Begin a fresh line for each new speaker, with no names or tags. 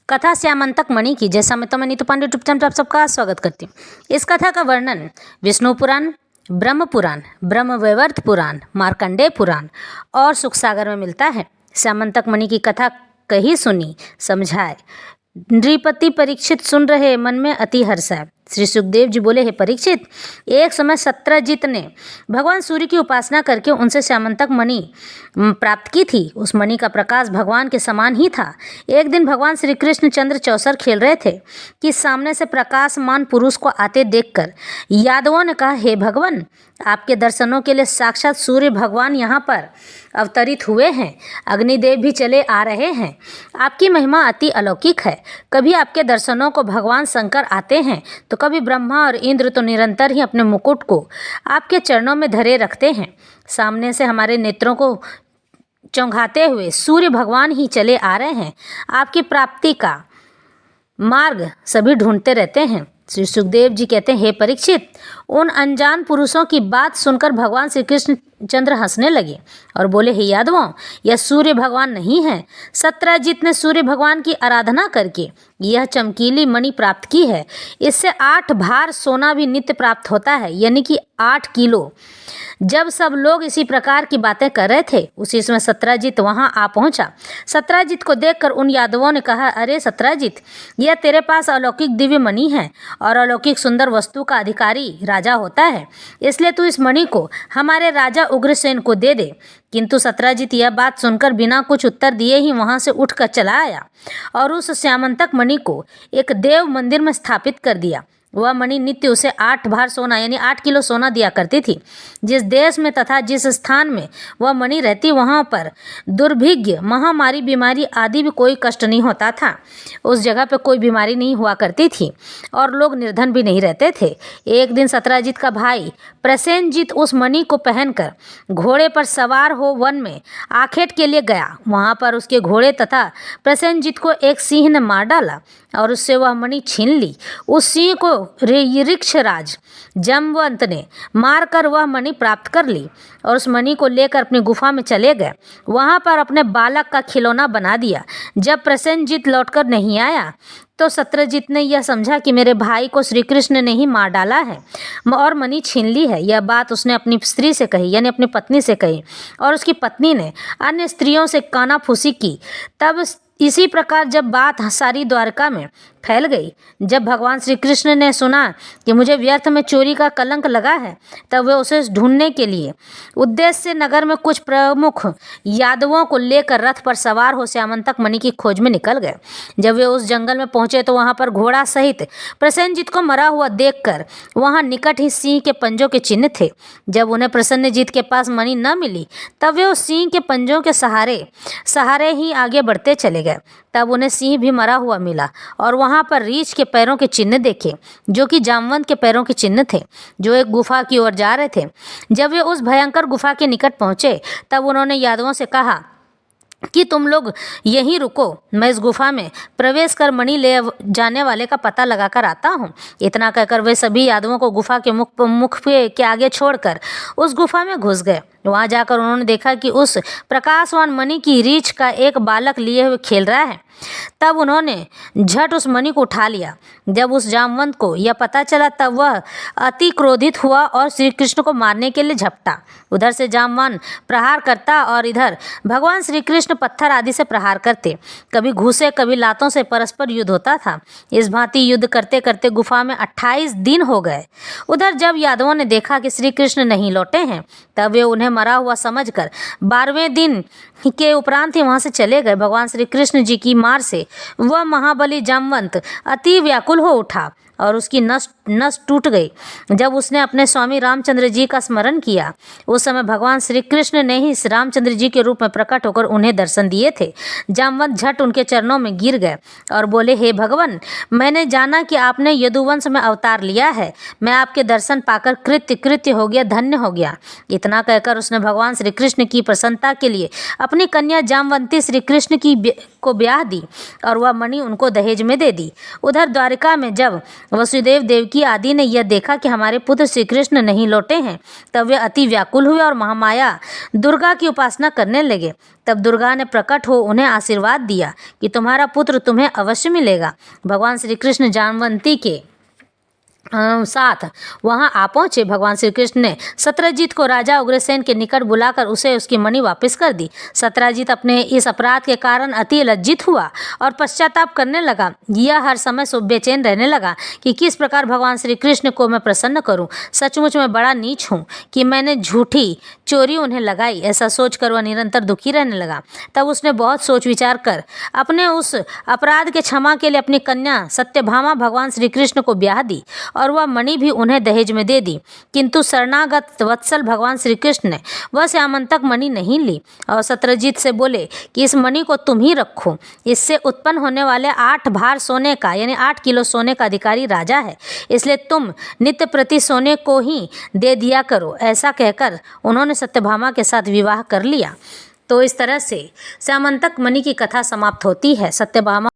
कथा श्यामंतक मणि की। जैसा मैं नीतू पांडे यूट्यूब चैनल पर आप सबका स्वागत करती हूँ। इस कथा का वर्णन विष्णु पुराण, ब्रह्म पुराण, ब्रह्मवैवर्त पुराण, मार्कंडेय पुराण और सुखसागर में मिलता है। श्यामंतक मणि की कथा कही सुनी समझाए। नृपति परीक्षित सुन रहे, मन में अति हर्ष है। श्री सुखदेव जी बोले, हे परीक्षित, एक समय सत्रजित ने भगवान सूर्य की उपासना करके उनसे श्यामंतक मणि प्राप्त की थी। उस मणि का प्रकाश भगवान के समान ही था। एक दिन भगवान श्री कृष्ण चंद्र चौसर खेल रहे थे कि सामने से प्रकाशमान पुरुष को आते देखकर यादवों ने कहा, हे भगवान, आपके दर्शनों के लिए साक्षात सूर्य भगवान यहाँ पर अवतरित हुए हैं। अग्निदेव भी चले आ रहे हैं। आपकी महिमा अति अलौकिक है। कभी आपके दर्शनों को भगवान शंकर आते हैं तो कभी ब्रह्मा और इंद्र तो निरंतर ही अपने मुकुट को आपके चरणों में धरे रखते हैं। सामने से हमारे नेत्रों को चौंकाते हुए सूर्य भगवान ही चले आ रहे हैं। आपकी प्राप्ति का मार्ग सभी ढूंढते रहते हैं। श्री सुखदेव जी कहते हैं, हे परीक्षित, उन अनजान पुरुषों की बात सुनकर भगवान श्री कृष्ण चंद्र हंसने लगे और बोले, हे यादवों, यह सूर्य भगवान नहीं है। सत्रजित ने सूर्य भगवान की आराधना करके यह चमकीली मणि प्राप्त की है। इससे 8 भार सोना भी नित्य प्राप्त होता है, यानी कि 8 किलो। जब सब लोग इसी प्रकार की बातें कर रहे थे, उसी समय सत्रजित वहां आ पहुंचा। सत्रजित को देखकर उन यादवों ने कहा, अरे सत्रजित, यह तेरे पास अलौकिक दिव्य मणि है और अलौकिक सुंदर वस्तु का अधिकारी राजा होता है, इसलिए तू इस मणि को हमारे राजा उग्रसेन को दे दे। किंतु सत्रजित यह बात सुनकर बिना कुछ उत्तर दिए ही वहां से उठकर चला आया और उस श्यामंतक मणि को एक देव मंदिर में स्थापित कर दिया। वह मणि नित्य उसे 8 भार सोना यानी 8 किलो सोना दिया करती थी। जिस देश में तथा जिस स्थान में वह मणि रहती, वहाँ पर दुर्भिक्ष, महामारी, बीमारी आदि भी कोई कष्ट नहीं होता था। उस जगह पे कोई बीमारी नहीं हुआ करती थी और लोग निर्धन भी नहीं रहते थे। एक दिन सत्रजित का भाई प्रसेनजित उस मणि को पहनकर घोड़े पर सवार हो वन में आखेट के लिए गया। वहाँ पर उसके घोड़े तथा प्रसेनजित को एक सिंह ने मार डाला और उससे वह मणि छीन ली। उस सिंह को ऋक्षराज जमवंत ने मारकर वह मणि प्राप्त कर ली और उस मणि को लेकर अपनी गुफा में चले गए। वहाँ पर अपने बालक का खिलौना बना दिया। जब प्रसेनजित लौटकर नहीं आया तो सत्रजित ने यह समझा कि मेरे भाई को श्री कृष्ण ने ही मार डाला है और मणि छीन ली है। यह बात उसने अपनी स्त्री से कही, यानी अपनी पत्नी से कही, और उसकी पत्नी ने अन्य स्त्रियों से कानाफूसी की। तब इसी प्रकार जब बात सारी द्वारका में फैल गई, जब भगवान श्री कृष्ण ने सुना कि मुझे व्यर्थ में चोरी का कलंक लगा है, तब वे उसे ढूंढने के लिए उद्देश्य से नगर में कुछ प्रमुख यादवों को लेकर रथ पर सवार हो श्यामंतक मणि की खोज में निकल गए। जब वे उस जंगल में पहुंचे तो वहां पर घोड़ा सहित प्रसेनजित को मरा हुआ देखकर वहां निकट ही सिंह के पंजों के चिन्ह थे। जब उन्हें प्रसेनजित के पास मणि न मिली तब वे उस सिंह के पंजों के सहारे ही आगे बढ़ते चले गए। तब उन्हें सिंह भी मरा हुआ मिला और वहां पर रीछ के पैरों के चिन्ह देखे, जो कि जामवंत के पैरों के चिन्ह थे, जो एक गुफा की ओर जा रहे थे। जब वे उस भयंकर गुफा के निकट पहुंचे तब उन्होंने यादवों से कहा कि तुम लोग यहीं रुको, मैं इस गुफा में प्रवेश कर मणि ले जाने वाले का पता लगाकर आता हूँ। इतना कहकर वे सभी यादवों को गुफा के मुख के आगे छोड़कर उस गुफा में घुस गए। वहाँ जाकर उन्होंने देखा कि उस प्रकाशवान मणि की रीछ का एक बालक लिए हुए खेल रहा है। तब उन्होंने झट उस मणि को उठा लिया। जब उस जामवंत को यह पता चला तब वह अति क्रोधित हुआ और श्री कृष्ण को मारने के लिए झपटा। उधर से जामवान प्रहार करता और इधर भगवान श्री कृष्ण पत्थर आदि से प्रहार करते। कभी घूसे कभी लातों से परस्पर युद्ध होता था। इस भांति युद्ध करते करते गुफा में 28 दिन हो गए। उधर जब यादवों ने देखा कि श्री कृष्ण नहीं लौटे हैं तब वे उन्हें मरा हुआ समझकर 12वें दिन के उपरांत ही वहां से चले गए। भगवान श्री कृष्ण जी की मार से वह महाबली जामवंत अति व्याकुल हो उठा और उसकी नस टूट गई। जब उसने अपने स्वामी रामचंद्र जी का स्मरण किया, उस समय भगवान श्री कृष्ण ने ही रामचंद्र जी के रूप में प्रकट होकर उन्हें दर्शन दिए थे। जामवंत झट उनके चरणों में गिर गए और बोले, हे भगवान, मैंने जाना कि आपने यदुवंश में अवतार लिया है। मैं आपके दर्शन पाकर कृत्य हो गया, धन्य हो गया। इतना कहकर उसने भगवान श्री कृष्ण की प्रसन्नता के लिए अपनी कन्या जामवंती श्री कृष्ण को ब्याह दी और वह मणि उनको दहेज में दे दी। उधर द्वारिका में जब वसुदेव देवकी आदि ने यह देखा कि हमारे पुत्र श्री कृष्ण नहीं लौटे हैं, तब वे अति व्याकुल हुए और महामाया दुर्गा की उपासना करने लगे। तब दुर्गा ने प्रकट हो उन्हें आशीर्वाद दिया कि तुम्हारा पुत्र तुम्हें अवश्य मिलेगा। भगवान श्री कृष्ण जामवंती के साथ वहां आ पहुंचे। भगवान श्री कृष्ण ने सत्यजीत को राजा उग्रसेन के निकट बुलाकर उसे उसकी मणि वापस कर दी। सत्यजीत अपने इस अपराध के कारण अति लज्जित हुआ और पश्चाताप करने लगा। यह हर समय बेचैन रहने लगा कि किस प्रकार भगवान श्री कृष्ण को मैं प्रसन्न करूं। सचमुच मैं बड़ा नीच हूं कि मैंने झूठी चोरी उन्हें लगाई। ऐसा सोचकर वह निरंतर दुखी रहने लगा। तब उसने बहुत सोच विचार कर अपने उस अपराध के क्षमा के लिए अपनी कन्या सत्यभामा भगवान श्री कृष्ण को ब्याह दी और वह मणि भी उन्हें दहेज में दे दी। किंतु शरणागत वत्सल भगवान श्री कृष्ण ने वह श्यामंतक मणि नहीं ली और सत्यजीत से बोले कि इस मणि को तुम ही रखो। इससे उत्पन्न होने वाले 8 भार सोने का यानी 8 किलो सोने का अधिकारी राजा है, इसलिए तुम नित्य प्रति सोने को ही दे दिया करो। ऐसा कहकर उन्होंने सत्यभामा के साथ विवाह कर लिया। तो इस तरह से श्यामंतक मणि की कथा समाप्त होती है। सत्यभामा